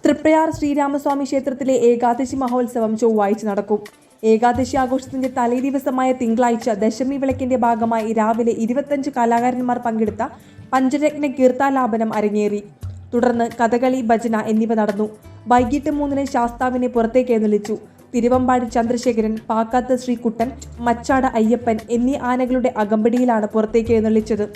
തൃപ്രയാർ ശ്രീരാമസ്വാമി ക്ഷേത്രത്തിലെ ഏകാദശി മഹോത്സവം ചൊവ്വാഴ്ച നടക്കും. ഏകാദശി ആഘോഷത്തിന്റെ തലേദിവസമായ തിങ്കളാഴ്ച ദശമി വിളക്കിന്റെ ഭാഗമായി രാവിലെ 25 കലാകാരന്മാർ പങ്കെടുത്ത പഞ്ചരത്ന കീർത്താലാപനം അരങ്ങേറി. തുടർന്ന് കഥകളി, ഭജന എന്നിവ നടന്നു. വൈകിട്ട് 3 ശാസ്താവിനെ പുറത്തേക്ക് എഴുന്നള്ളിച്ചു. തിരുവമ്പാടി ചന്ദ്രശേഖരൻ, പാക്കാത്ത് ശ്രീകുട്ടൻ, മച്ചാട് അയ്യപ്പൻ എന്നീ ആനകളുടെ അകമ്പടിയിലാണ് പുറത്തേക്ക് എഴുന്നള്ളിച്ചത്.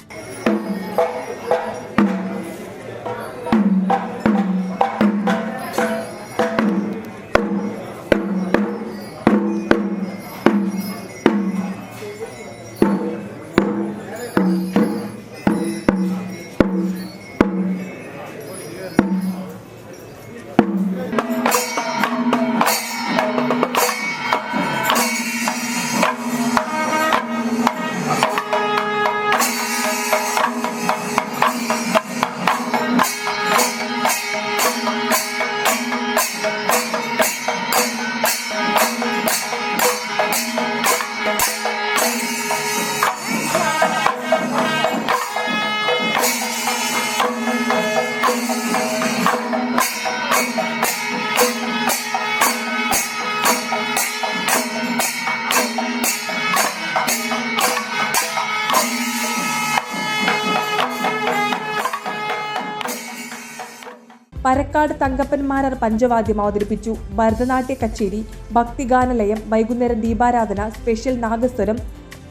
പരക്കാട് തങ്കപ്പൻമാരാർ പഞ്ചവാദ്യം അവതരിപ്പിച്ചു. ഭരതനാട്യ കച്ചേരി, ഭക്തിഗാനലയം, വൈകുന്നേരം ദീപാരാധന, സ്പെഷ്യൽ നാഗസ്വരം,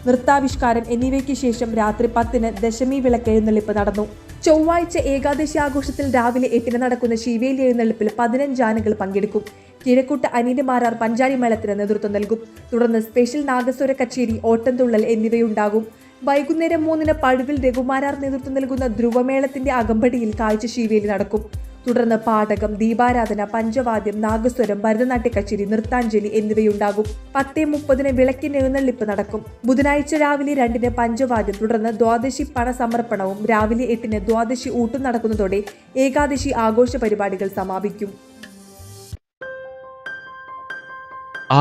നൃത്താവിഷ്കാരം എന്നിവയ്ക്ക് ശേഷം രാത്രി 10-ന് ദശമി വിളക്ക് എഴുന്നള്ളിപ്പ് നടന്നു. ചൊവ്വാഴ്ച ഏകാദശി ആഘോഷത്തിൽ രാവിലെ 8-ന് നടക്കുന്ന ശിവേലി എഴുന്നള്ളിപ്പിൽ 15 ആനകൾ പങ്കെടുക്കും. കിഴക്കൂട്ട് അനിയന്മാരാർ പഞ്ചാരി മേളത്തിന് നേതൃത്വം നൽകും. തുടർന്ന് സ്പെഷ്യൽ നാഗസ്വര കച്ചേരി, ഓട്ടംതുള്ളൽ എന്നിവയുണ്ടാകും. വൈകുന്നേരം 3-ന് പഴുവിൽ രഘുമാരാർ നേതൃത്വം നൽകുന്ന ധ്രുവമേളത്തിന്റെ അകമ്പടിയിൽ കാഴ്ച ശിവേലി നടക്കും. തുടർന്ന് പാഠകം, ദീപാരാധന, പഞ്ചവാദ്യം, നാഗസ്വരം, ഭരതനാട്യ കച്ചേരി, നൃത്താഞ്ജലി എന്നിവയുണ്ടാകും. 10:30-ന് വിളക്കിന് എഴുന്നള്ളിപ്പ് നടക്കും. ബുധനാഴ്ച രാവിലെ 2-ന് പഞ്ചവാദ്യം, തുടർന്ന് ദ്വാദശി പണസമർപ്പണവും രാവിലെ 8-ന് ദ്വാദശി ഊട്ടും നടക്കുന്നതോടെ ഏകാദശി ആഘോഷ പരിപാടികൾ സമാപിക്കും.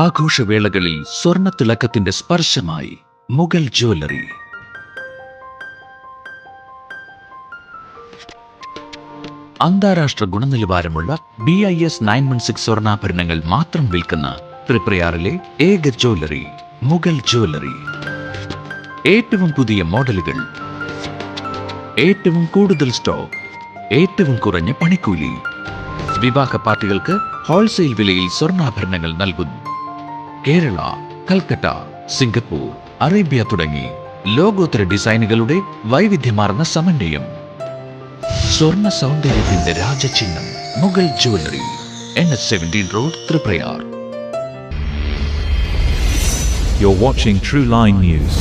ആഘോഷവേളകളിൽ സ്വർണ്ണ തിളക്കത്തിന്റെ സ്പർശമായി മുഗൾ ജ്വല്ലറി. അന്താരാഷ്ട്ര ഗുണനിലവാരമുള്ള BIS 916 സ്വർണ്ണാഭരണങ്ങൾ മാത്രം വിൽക്കുന്ന തൃപ്രയാറിലെ ഏക ജ്വല്ലറി മുഗൾ ജ്വല്ലറി. ഏറ്റവും പുതിയ മോഡലുകൾ, ഏറ്റവും കൂടുതൽ സ്റ്റോക്ക്, ഏറ്റവും കുറഞ്ഞ പണിക്കൂലി. വിവാഹ പാർട്ടികൾക്ക് ഹോൾസെയിൽ വിലയിൽ സ്വർണ്ണാഭരണങ്ങൾ നൽകുന്നു. കേരള, കൽക്കട്ട, സിംഗപ്പൂർ, അറേബ്യ തുടങ്ങി ലോകോത്തര ഡിസൈനുകളുടെ വൈവിധ്യമാർന്ന സമന്വയം. സ്വർണ്ണ സൗന്ദര്യത്തിന്റെ രാജചിഹ്നം Mughal jewellery, NH17 Road, Triprayar. You're watching True Line News.